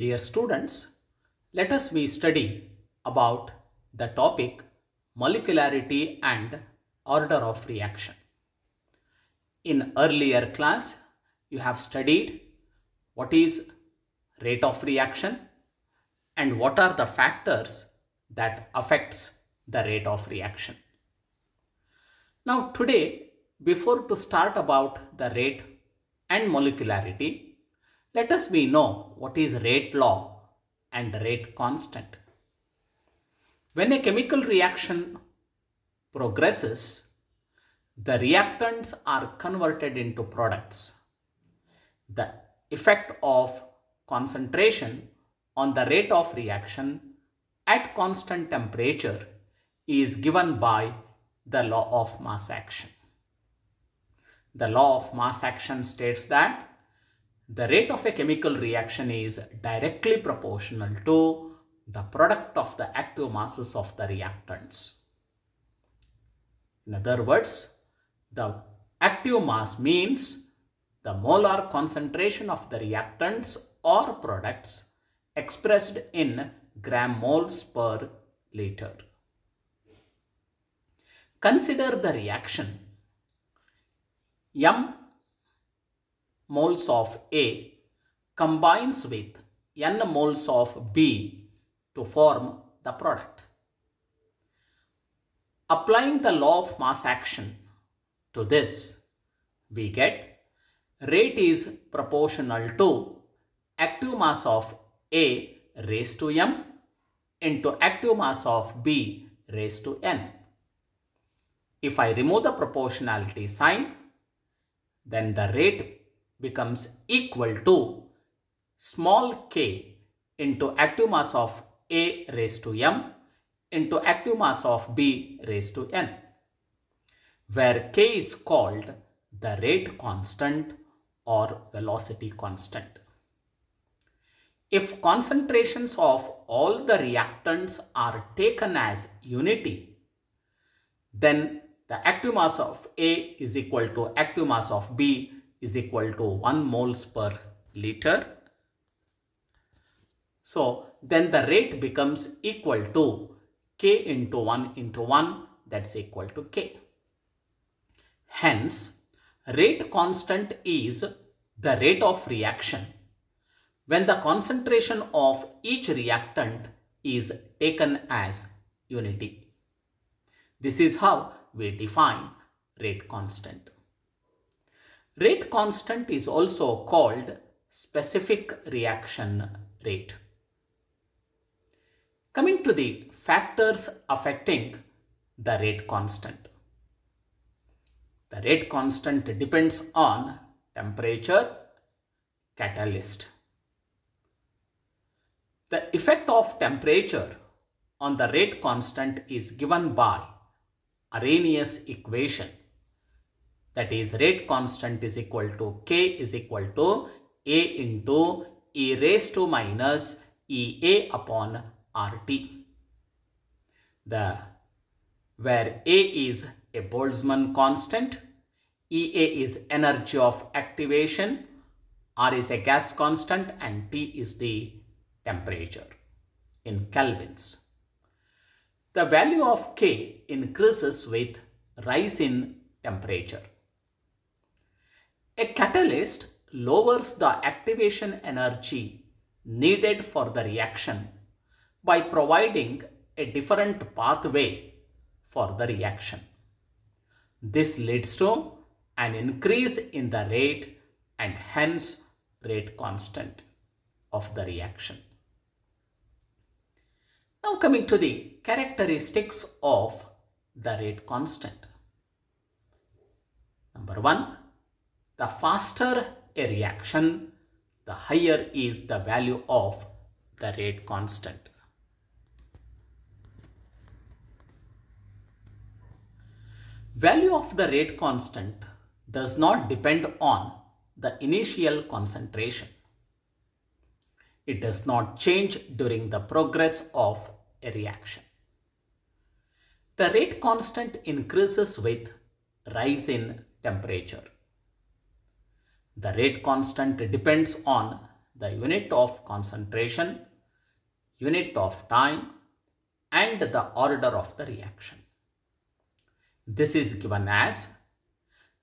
Dear students, let us study about the topic molecularity and order of reaction. In earlier class, you have studied what is rate of reaction and what are the factors that affects the rate of reaction. Now today, before to start about the rate and molecularity, let us know what is rate law and rate constant. When a chemical reaction progresses, the reactants are converted into products. The effect of concentration on the rate of reaction at constant temperature is given by the law of mass action. The law of mass action states that the rate of a chemical reaction is directly proportional to the product of the active masses of the reactants. In other words, the active mass means the molar concentration of the reactants or products expressed in gram moles per liter. Consider the reaction. M moles of A combines with N moles of B to form the product. Applying the law of mass action to this, we get rate is proportional to active mass of A raised to M into active mass of B raised to N. If I remove the proportionality sign, then the rate becomes equal to small k into active mass of A raised to M into active mass of B raised to N, where k is called the rate constant or velocity constant. If concentrations of all the reactants are taken as unity, then the active mass of A is equal to active mass of B is equal to 1 moles per liter. So then the rate becomes equal to K into 1, that's equal to K. Hence, rate constant is the rate of reaction when the concentration of each reactant is taken as unity. This is how we define rate constant. Rate constant is also called specific reaction rate. Coming to the factors affecting the rate constant. The rate constant depends on temperature, catalyst. The effect of temperature on the rate constant is given by Arrhenius equation. That is, rate constant is equal to K is equal to A into E raised to minus EA upon RT. Where A is a Boltzmann constant, EA is energy of activation, R is a gas constant, and T is the temperature in kelvins. The value of K increases with rise in temperature. A catalyst lowers the activation energy needed for the reaction by providing a different pathway for the reaction. This leads to an increase in the rate and hence rate constant of the reaction. Now coming to the characteristics of the rate constant. Number 1, the faster a reaction, the higher is the value of the rate constant. Value of the rate constant does not depend on the initial concentration. It does not change during the progress of a reaction. The rate constant increases with rise in temperature. The rate constant depends on the unit of concentration, unit of time, and the order of the reaction. This is given as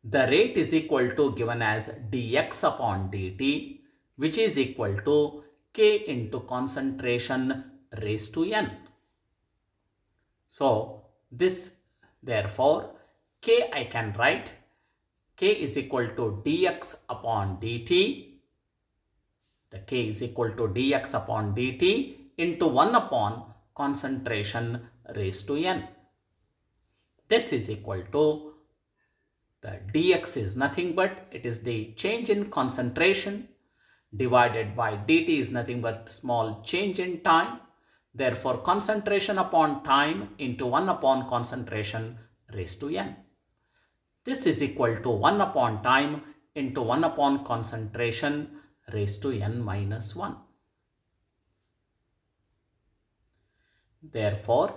the rate is equal to given as dx upon dt, which is equal to K into concentration raised to N. So this, therefore, K I can write K is equal to dx upon dt. The K is equal to dx upon dt into 1 upon concentration raised to N. This is equal to, the dx is nothing but it is the change in concentration divided by dt is nothing but small change in time. Therefore, concentration upon time into 1 upon concentration raised to N. This is equal to 1 upon time into 1 upon concentration raised to N minus 1. Therefore,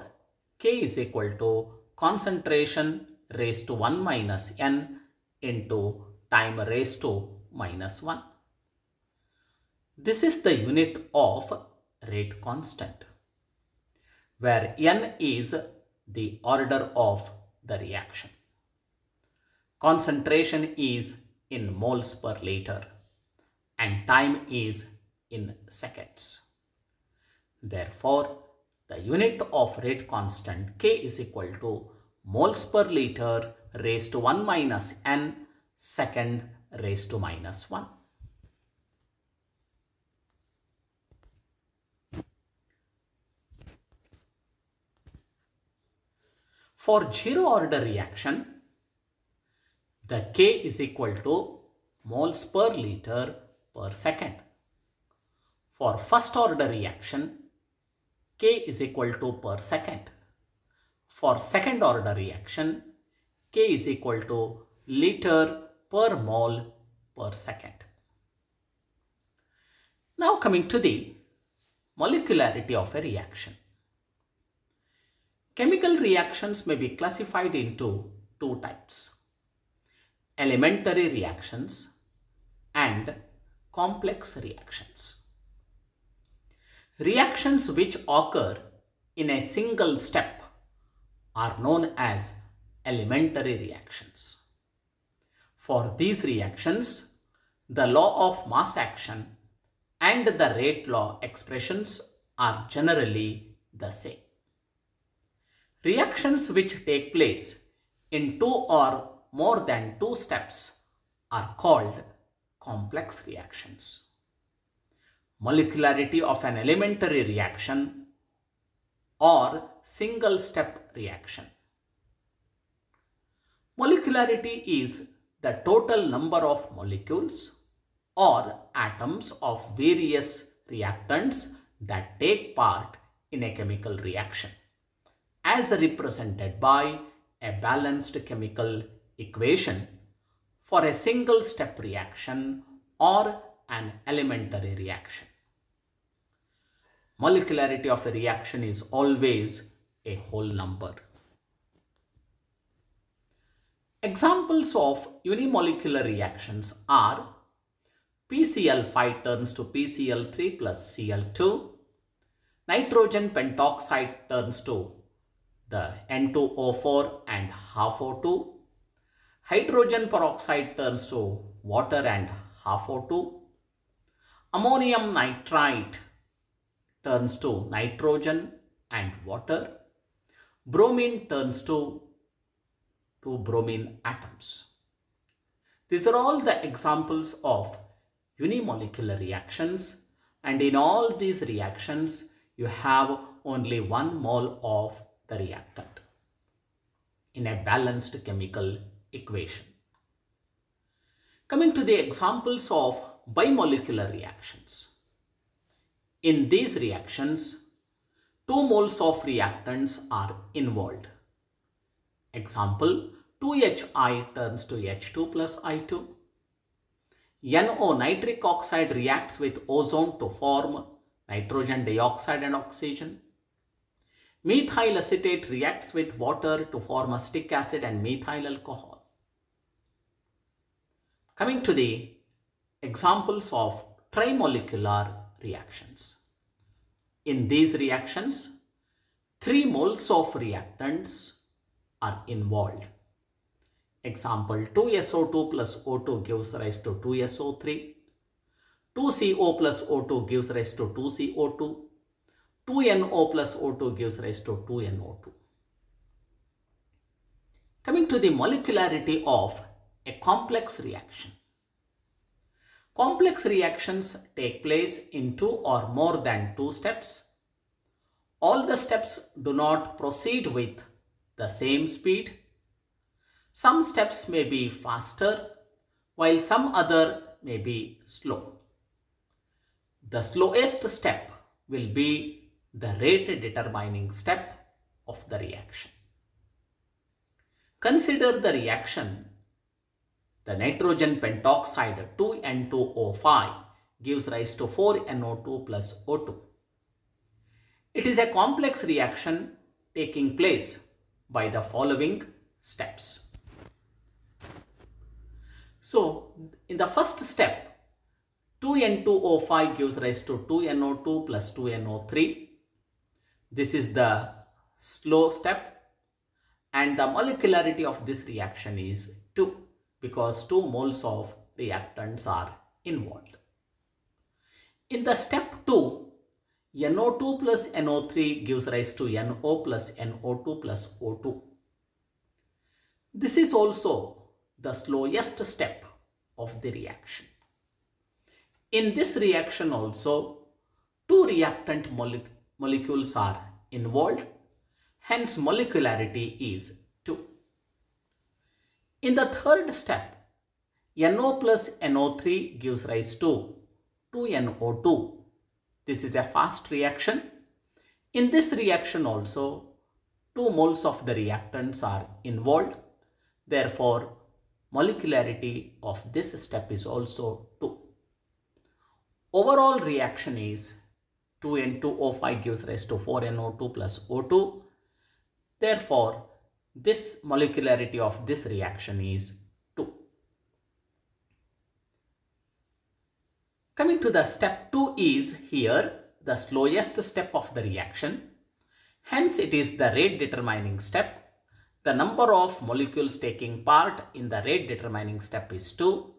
K is equal to concentration raised to 1 minus N into time raised to minus 1. This is the unit of rate constant, where N is the order of the reaction. Concentration is in moles per liter and time is in seconds. Therefore, the unit of rate constant K is equal to moles per liter raised to 1 minus N second raised to minus 1. For zero order reaction, the K is equal to moles per liter per second. For first order reaction, K is equal to per second. For second order reaction, K is equal to liter per mole per second. Now coming to the molecularity of a reaction. Chemical reactions may be classified into two types: elementary reactions and complex reactions. Reactions which occur in a single step are known as elementary reactions. For these reactions, the law of mass action and the rate law expressions are generally the same. Reactions which take place in two or more than two steps are called complex reactions. Molecularity of an elementary reaction or single step reaction. Molecularity is the total number of molecules or atoms of various reactants that take part in a chemical reaction, as represented by a balanced chemical equation for a single step reaction or an elementary reaction. Molecularity of a reaction is always a whole number. Examples of unimolecular reactions are PCl5 turns to PCl3 plus Cl2, nitrogen pentoxide turns to the N2O4 and half O2, hydrogen peroxide turns to water and half O2, ammonium nitrite turns to nitrogen and water, bromine turns to two bromine atoms. These are all the examples of unimolecular reactions, and in all these reactions you have only 1 mole of the reactant in a balanced chemical equation. Coming to the examples of bimolecular reactions. In these reactions, 2 moles of reactants are involved. Example, 2HI turns to H2 plus I2. NO nitric oxide reacts with ozone to form nitrogen dioxide and oxygen. Methyl acetate reacts with water to form acetic acid and methyl alcohol. Coming to the examples of trimolecular reactions. In these reactions, 3 moles of reactants are involved. Example, 2SO2 plus O2 gives rise to 2SO3. 2CO plus O2 gives rise to 2CO2. 2NO plus O2 gives rise to 2NO2. Coming to the molecularity of a complex reaction. Complex reactions take place in 2 or more than 2 steps. All the steps do not proceed with the same speed. Some steps may be faster, while some other may be slow. The slowest step will be the rate determining step of the reaction. Consider the reaction. The nitrogen pentoxide 2N2O5 gives rise to 4NO2 plus O2. It is a complex reaction taking place by the following steps. So, in the first step, 2N2O5 gives rise to 2NO2 plus 2NO3. This is the slow step, and the molecularity of this reaction is 2 because 2 moles of reactants are involved. In the step 2, NO2 plus NO3 gives rise to NO plus NO2 plus O2. This is also the slowest step of the reaction. In this reaction also, 2 reactant molecules are involved, hence molecularity is 2. In the third step, NO plus NO3 gives rise to 2NO2. This is a fast reaction. In this reaction also, 2 moles of the reactants are involved. Therefore, molecularity of this step is also 2. Overall reaction is 2N2O5 gives rise to 4NO2 plus O2. Therefore, this molecularity of this reaction is 2. Coming to the step 2 is here the slowest step of the reaction. Hence, it is the rate determining step. The number of molecules taking part in the rate determining step is 2.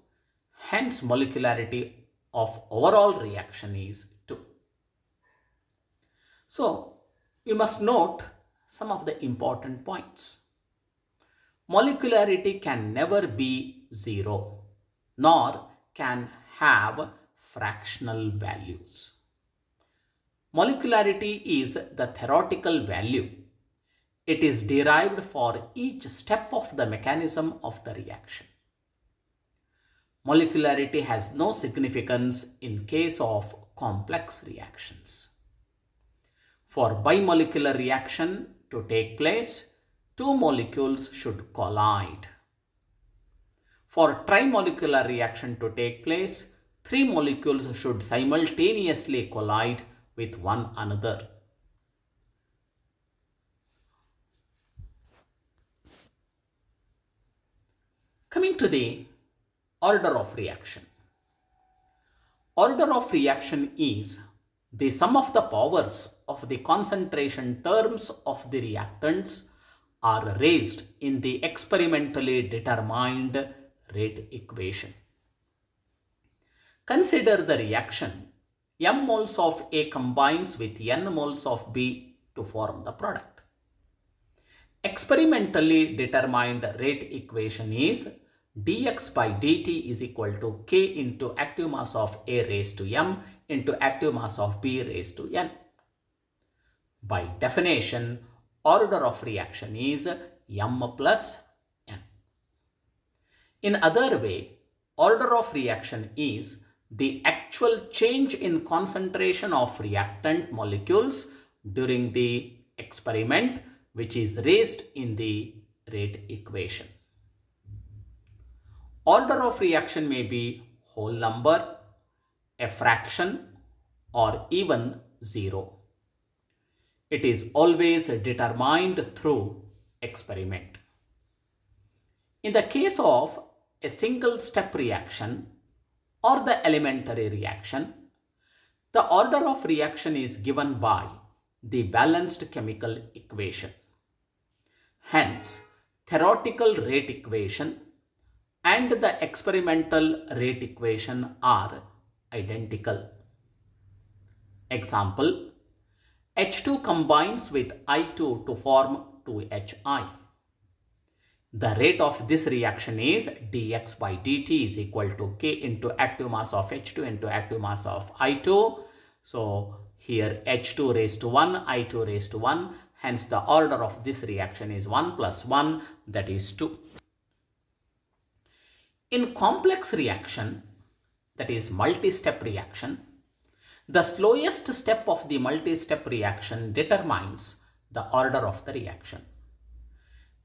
Hence, molecularity of overall reaction is 2. So, we must note some of the important points. Molecularity can never be 0, nor can have fractional values. Molecularity is the theoretical value. It is derived for each step of the mechanism of the reaction. Molecularity has no significance in case of complex reactions. For bimolecular reaction to take place, 2 molecules should collide. For trimolecular reaction to take place, 3 molecules should simultaneously collide with one another. Coming to the order of reaction. Order of reaction is the sum of the powers of the concentration terms of the reactants are raised in the experimentally determined rate equation. Consider the reaction. M moles of A combines with N moles of B to form the product. Experimentally determined rate equation is dx by dt is equal to K into active mass of A raised to M into active mass of B raised to N. By definition, order of reaction is M plus N. In other way, order of reaction is the actual change in concentration of reactant molecules during the experiment, which is raised in the rate equation. Order of reaction may be whole number, a fraction, or even 0. It is always determined through experiment. In the case of a single step reaction, or the elementary reaction, the order of reaction is given by the balanced chemical equation. Hence, theoretical rate equation and the experimental rate equation are identical. Example, H2 combines with I2 to form 2HI. The rate of this reaction is dx by dt is equal to K into active mass of H2 into active mass of I2. So here H2 raised to 1, I2 raised to 1. Hence the order of this reaction is 1 plus 1, that is 2. In complex reaction, that is multi-step reaction, the slowest step of the multi-step reaction determines the order of the reaction.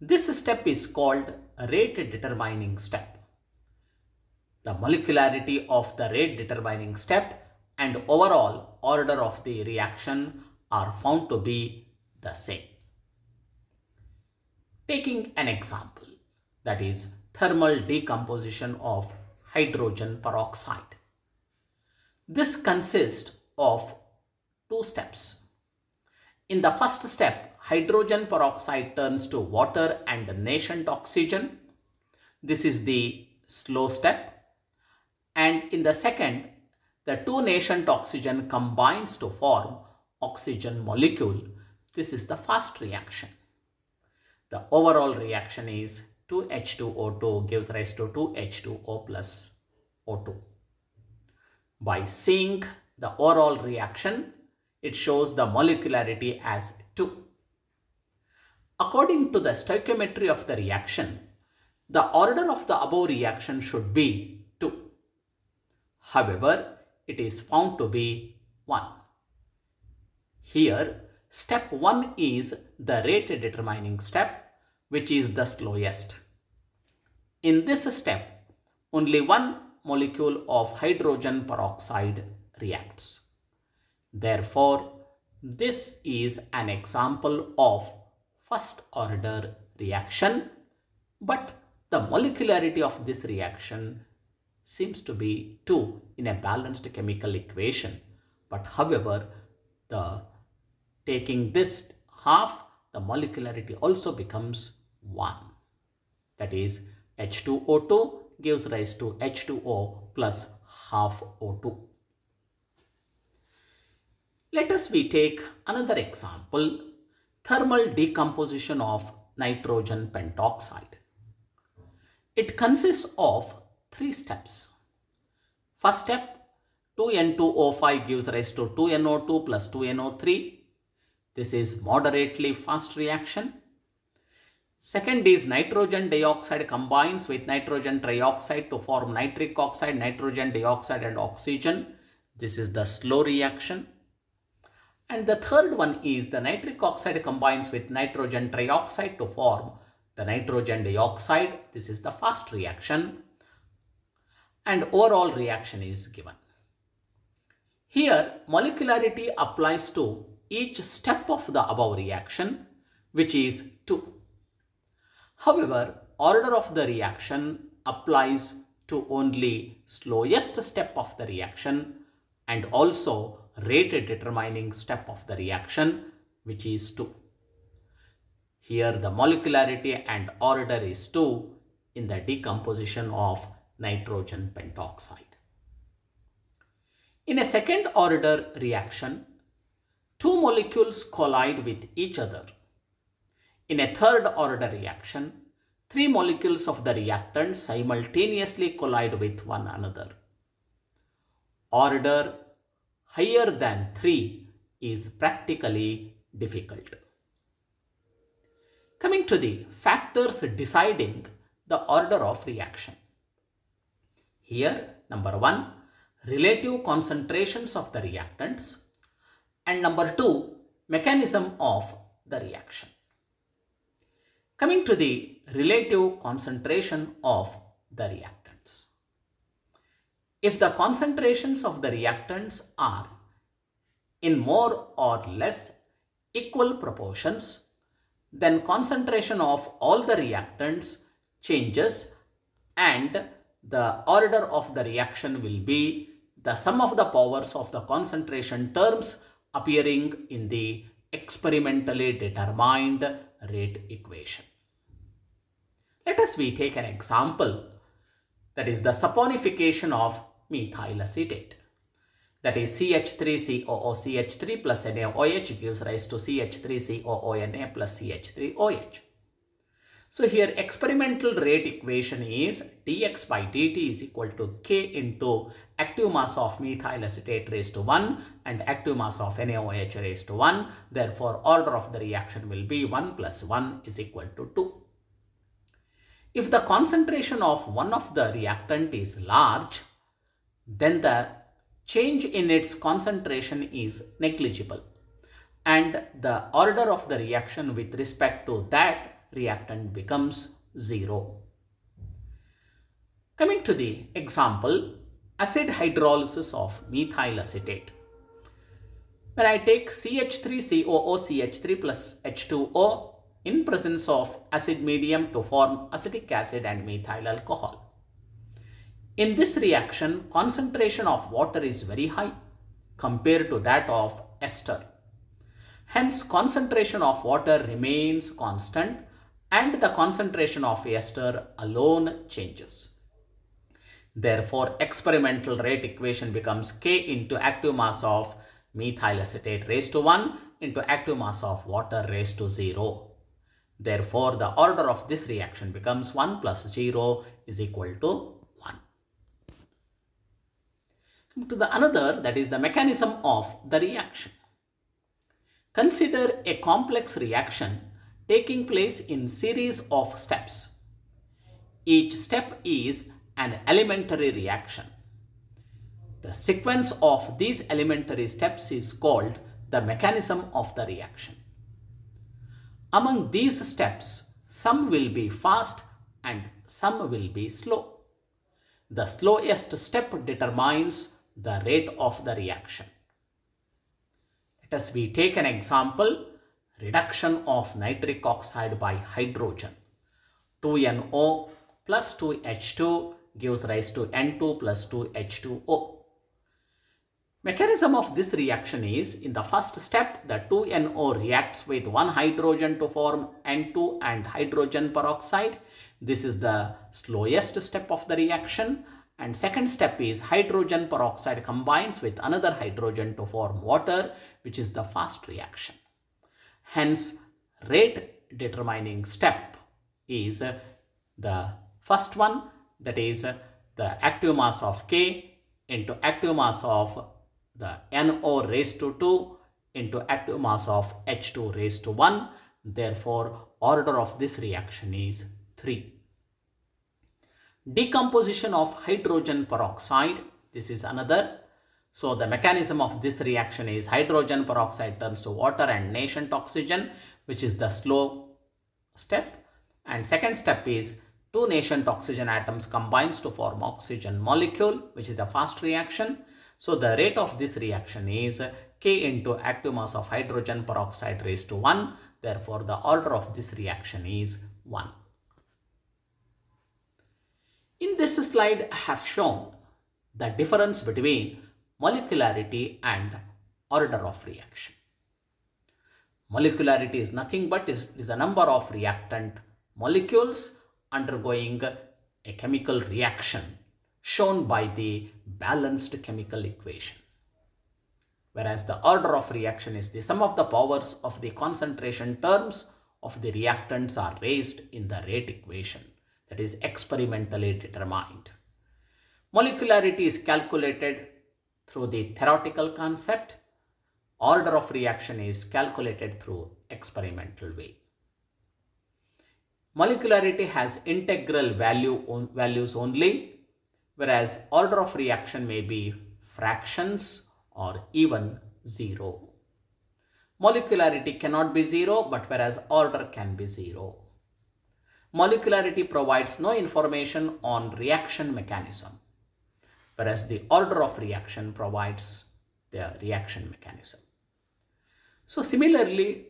This step is called rate determining step. The molecularity of the rate determining step and overall order of the reaction are found to be the same. Taking an example, that is thermal decomposition of hydrogen peroxide. This consists of two steps. In the first step, hydrogen peroxide turns to water and nascent oxygen. This is the slow step. And in the second, the two nascent oxygen combines to form oxygen molecule. This is the fast reaction. The overall reaction is 2H2O2 gives rise to 2H2O plus O2. By seeing the overall reaction, it shows the molecularity as 2. According to the stoichiometry of the reaction, the order of the above reaction should be 2. However, it is found to be 1. Here, step 1 is the rate determining step, which is the slowest. In this step, only one molecule of hydrogen peroxide reacts. Therefore, this is an example of first order reaction, but the molecularity of this reaction seems to be 2 in a balanced chemical equation. But however, taking this half, the molecularity also becomes 1. That is, H2O2 gives rise to H2O plus half O2. Let us take another example, thermal decomposition of nitrogen pentoxide. It consists of 3 steps. First step, 2N2O5 gives rise to 2NO2 plus 2NO3. This is moderately fast reaction. Second is nitrogen dioxide combines with nitrogen trioxide to form nitric oxide, nitrogen dioxide and oxygen. This is the slow reaction. And the third one is the nitric oxide combines with nitrogen trioxide to form the nitrogen dioxide. This is the fast reaction. And overall reaction is given. Here, molecularity applies to each step of the above reaction, which is 2. However, order of the reaction applies to only slowest step of the reaction and also rate determining step of the reaction, which is 2. Here the molecularity and order is 2 in the decomposition of nitrogen pentoxide. In a second order reaction, 2 molecules collide with each other. In a third order reaction, 3 molecules of the reactant simultaneously collide with one another. Order higher than 3 is practically difficult. Coming to the factors deciding the order of reaction. Here, number 1, relative concentrations of the reactants, and number 2, mechanism of the reaction. Coming to the relative concentration of the reactants. If the concentrations of the reactants are in more or less equal proportions, then concentration of all the reactants changes and the order of the reaction will be the sum of the powers of the concentration terms appearing in the experimentally determined rate equation. Let us take an example, that is the saponification of methyl acetate. That is CH3COOCH3 plus NaOH gives rise to CH3COONA plus CH3OH. So here experimental rate equation is dx by dt is equal to K into active mass of methyl acetate raised to 1 and active mass of NaOH raised to 1. Therefore, order of the reaction will be 1 plus 1 is equal to 2. If the concentration of one of the reactant is large, then the change in its concentration is negligible and the order of the reaction with respect to that reactant becomes 0. Coming to the example, acid hydrolysis of methyl acetate. When I take CH3COOCH3 plus H2O in presence of acid medium to form acetic acid and methyl alcohol. In this reaction, concentration of water is very high compared to that of ester. Hence, concentration of water remains constant and the concentration of ester alone changes. Therefore, experimental rate equation becomes K into active mass of methyl acetate raised to 1 into active mass of water raised to 0. Therefore, the order of this reaction becomes 1 plus 0 is equal to 1. Come to the another, that is the mechanism of the reaction. Consider a complex reaction taking place in series of steps. Each step is an elementary reaction. The sequence of these elementary steps is called the mechanism of the reaction. Among these steps, some will be fast and some will be slow. The slowest step determines the rate of the reaction. Let us take an example, reduction of nitric oxide by hydrogen. 2NO plus 2H2 gives rise to N2 plus 2H2O. Mechanism of this reaction is, in the first step, the 2NO reacts with one hydrogen to form N2 and hydrogen peroxide. This is the slowest step of the reaction. And second step is hydrogen peroxide combines with another hydrogen to form water, which is the fast reaction. Hence, rate determining step is the first one, that is the active mass of K into active mass of the NO raised to 2 into active mass of H2 raised to 1. Therefore, order of this reaction is 3. Decomposition of hydrogen peroxide, this is another. So the mechanism of this reaction is hydrogen peroxide turns to water and nascent oxygen, which is the slow step. And second step is two nascent oxygen atoms combines to form oxygen molecule, which is a fast reaction. So the rate of this reaction is K into active mass of hydrogen peroxide raised to 1. Therefore, the order of this reaction is 1. In this slide, I have shown the difference between molecularity and order of reaction. Molecularity is nothing but is the number of reactant molecules undergoing a chemical reaction shown by the balanced chemical equation. Whereas the order of reaction is the sum of the powers of the concentration terms of the reactants are raised in the rate equation, that is experimentally determined. Molecularity is calculated through the theoretical concept. Order of reaction is calculated through experimental way. Molecularity has integral values only, whereas order of reaction may be fractions or even 0. Molecularity cannot be 0, but whereas order can be 0. Molecularity provides no information on reaction mechanism, whereas the order of reaction provides the reaction mechanism. So similarly,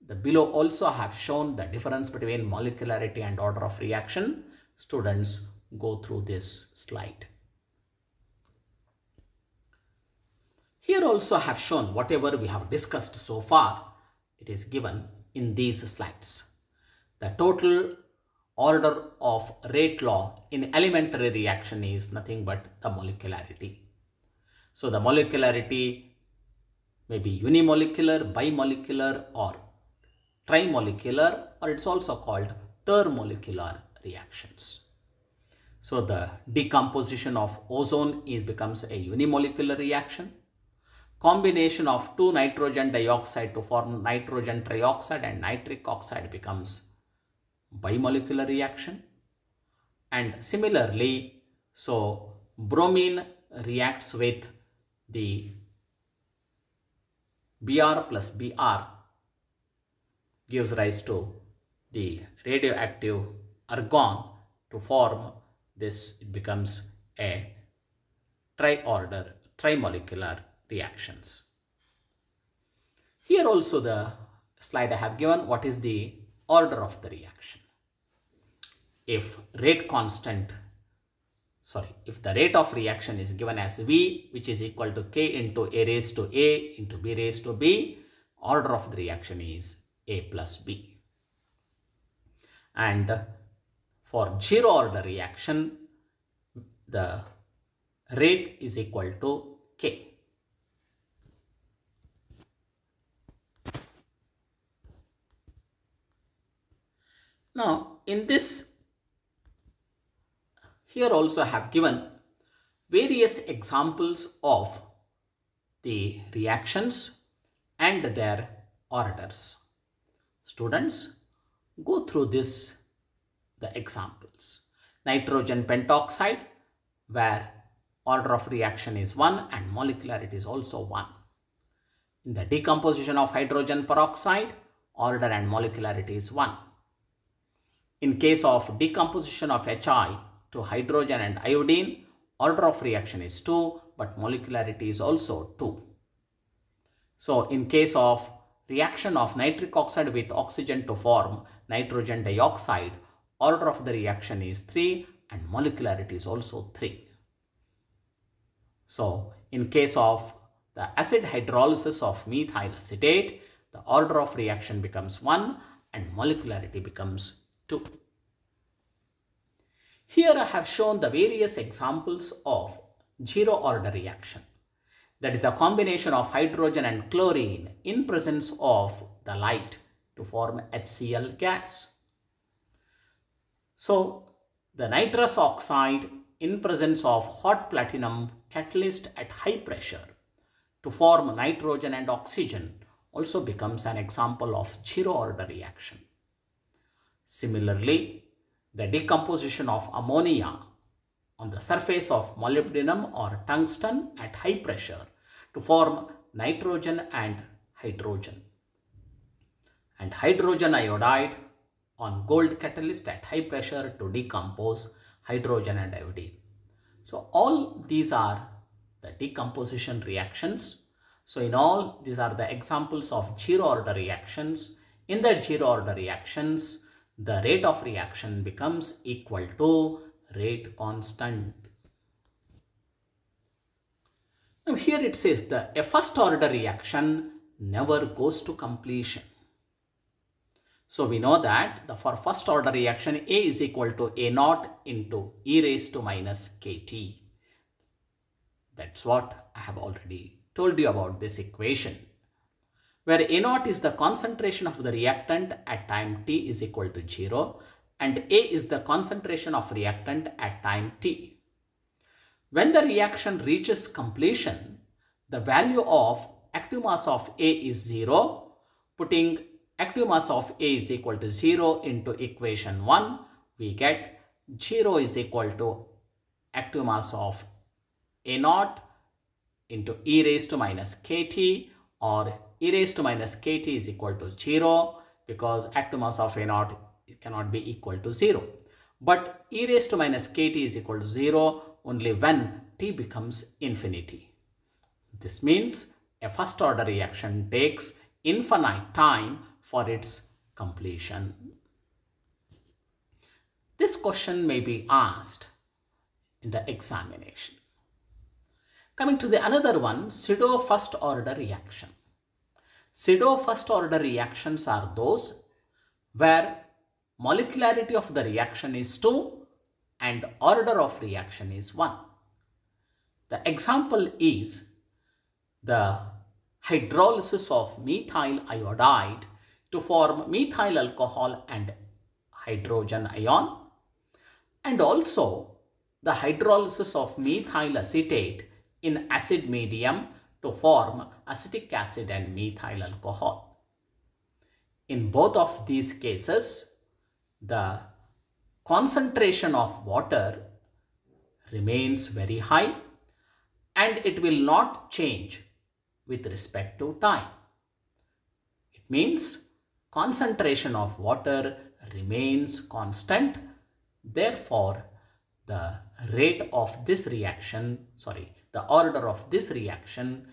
the below also have shown the difference between molecularity and order of reaction. Students, go through this slide. Here also I have shown whatever we have discussed so far, it is given in these slides. The total order of rate law in elementary reaction is nothing but the molecularity. So the molecularity may be unimolecular, bimolecular or trimolecular, or it's also called termolecular reactions. So the decomposition of ozone becomes a unimolecular reaction. Combination of two nitrogen dioxide to form nitrogen trioxide and nitric oxide becomes bimolecular reaction. And similarly, so bromine reacts with the Br plus Br gives rise to the radioactive argon to form this, it becomes a trimolecular reactions. Here also the slide I have given what is the order of the reaction. If the rate of reaction is given as V, which is equal to K into A raised to A into B raised to B, order of the reaction is A plus B. And for zero order reaction, the rate is equal to K. Now, in this, here also I have given various examples of the reactions and their orders. Students, go through the examples. Nitrogen pentoxide, where order of reaction is 1 and molecularity is also 1. In the decomposition of hydrogen peroxide, order and molecularity is 1. In case of decomposition of HI to hydrogen and iodine, order of reaction is 2, but molecularity is also 2. So in case of reaction of nitric oxide with oxygen to form nitrogen dioxide, order of the reaction is 3 and molecularity is also 3. So in case of the acid hydrolysis of methyl acetate, the order of reaction becomes 1 and molecularity becomes 2. Here I have shown the various examples of zero order reaction. That is a combination of hydrogen and chlorine in presence of the light to form HCl gas. So the nitrous oxide in presence of hot platinum catalyst at high pressure to form nitrogen and oxygen also becomes an example of zero order reaction. Similarly, the decomposition of ammonia on the surface of molybdenum or tungsten at high pressure to form nitrogen and hydrogen. And hydrogen iodide on gold catalyst at high pressure to decompose hydrogen and iodine. So all these are the decomposition reactions. So in all, these are the examples of zero order reactions. In the zero order reactions, the rate of reaction becomes equal to rate constant. Now here it says a first order reaction never goes to completion. So we know that for first order reaction A is equal to A naught into e raised to minus kT. That's what I have already told you about this equation, where A naught is the concentration of the reactant at time t is equal to 0 and A is the concentration of reactant at time t. When the reaction reaches completion, the value of active mass of A is 0. Putting active mass of A is equal to 0 into equation 1, we get 0 is equal to active mass of A naught into e raised to minus kT, or e raised to minus kT is equal to 0 because active mass of A naught cannot be equal to 0. But e raised to minus kT is equal to 0 only when t becomes infinity. This means a first order reaction takes infinite time for its completion. This question may be asked in the examination. Coming to the another one, pseudo first order reaction. Pseudo first order reactions are those where molecularity of the reaction is 2 and order of reaction is 1. The example is the hydrolysis of methyl iodide to form methyl alcohol and hydrogen ion, and also the hydrolysis of methyl acetate in acid medium to form acetic acid and methyl alcohol. In both of these cases, the concentration of water remains very high and it will not change with respect to time. It means concentration of water remains constant. Therefore, the rate of this reaction, the order of this reaction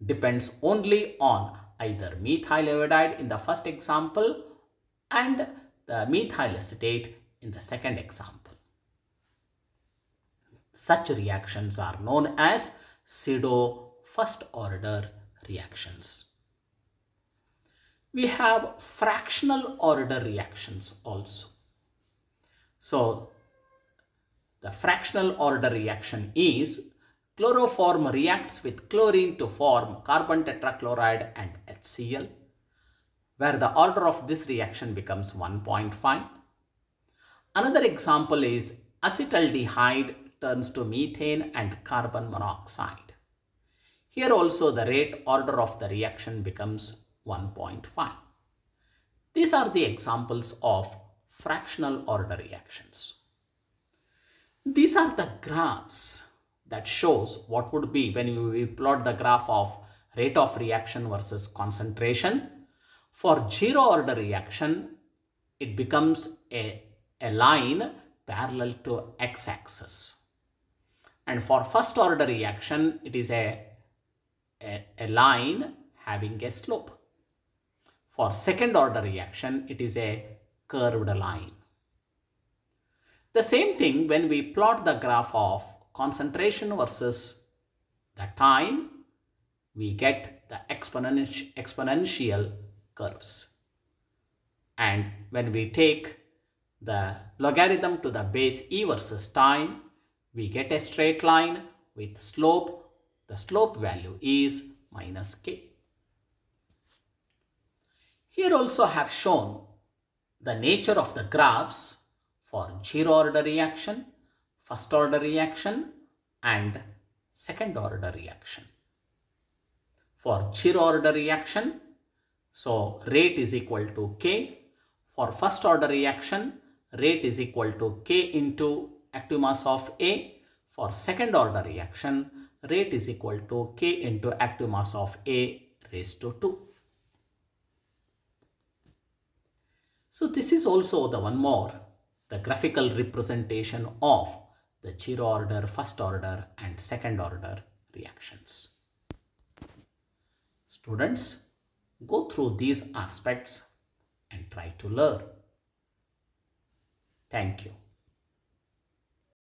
depends only on either methyl iodide in the first example and the methyl acetate in the second example. Such reactions are known as pseudo first order reactions. We have fractional order reactions also. So, the fractional order reaction is chloroform reacts with chlorine to form carbon tetrachloride and HCl, where the order of this reaction becomes 1.5. Another example is acetaldehyde turns to methane and carbon monoxide. Here also the rate order of the reaction becomes 1.5. These are the examples of fractional order reactions. These are the graphs that shows what would be when we plot the graph of rate of reaction versus concentration. For zero order reaction, it becomes a line parallel to x-axis. And for first order reaction, it is a line having a slope. For second order reaction, it is a curved line. The same thing when we plot the graph of concentration versus the time, we get the exponential curves. And when we take the logarithm to the base e versus time, we get a straight line with slope. The slope value is minus k. Here also I have shown the nature of the graphs for zero order reaction, first order reaction and second order reaction. For zero order reaction, so rate is equal to k. For first order reaction, rate is equal to k into active mass of A. For second order reaction, rate is equal to k into active mass of A raised to 2. So this is also the one more, the graphical representation of the zero order, first order and second order reactions. Students, go through these aspects and try to learn. Thank you.